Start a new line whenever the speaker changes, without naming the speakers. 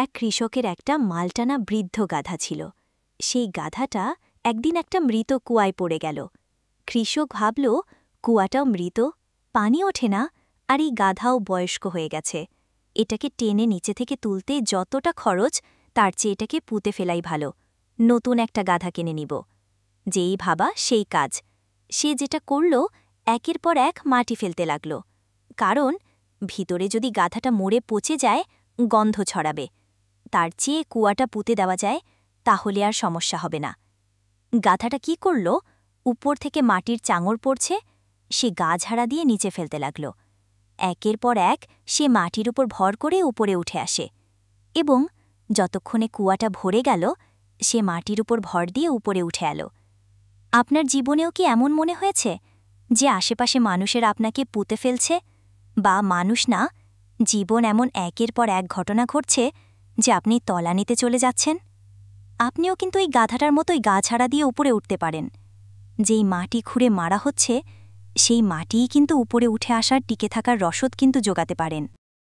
এক কৃষকের একটা মালটানা বৃদ্ধ গাধা ছিল। সেই গাধাটা একদিন একটা মৃত কুয়ায় পড়ে গেল। কৃষক ভাবল, কুয়াটাও মৃত, পানি ওঠে না, আর এই গাধাও বয়স্ক হয়ে গেছে। এটাকে টেনে নিচে থেকে তুলতে যতটা খরচ, তার চেয়ে এটাকে পুঁতে ফেলাই ভালো। নতুন একটা গাধা কিনে নিব। যেই ভাবা সেই কাজ। সে যেটা করল, একের পর এক মাটি ফেলতে লাগল। কারণ ভিতরে যদি গাধাটা মরে পচে যায়, গন্ধ ছড়াবে। তার চেয়ে কুয়াটা পুঁতে দেওয়া যায়, তাহলে আর সমস্যা হবে না। গাধাটা কি করল, উপর থেকে মাটির চাঙড় পড়ছে, সে গা ঝাড়া দিয়ে নিচে ফেলতে লাগল। একের পর এক সে মাটির উপর ভর করে উপরে উঠে আসে এবং যতক্ষণে কুয়াটা ভরে গেল, সে মাটির উপর ভর দিয়ে উপরে উঠে এল। আপনার জীবনেও কি এমন মনে হয়েছে যে আশেপাশে মানুষের আপনাকে পুঁতে ফেলছে? বা মানুষ না, জীবন এমন একের পর এক ঘটনা ঘটছে যে আপনি তলানিতে চলে যাচ্ছেন? আপনিও কিন্তু এই গাধাটার মতোই গা ছাড়া দিয়ে উপরে উঠতে পারেন। যেই মাটি খুঁড়ে মারা হচ্ছে, সেই মাটিই কিন্তু উপরে উঠে আসার টিকে থাকার রসদ কিন্তু জোগাতে পারেন।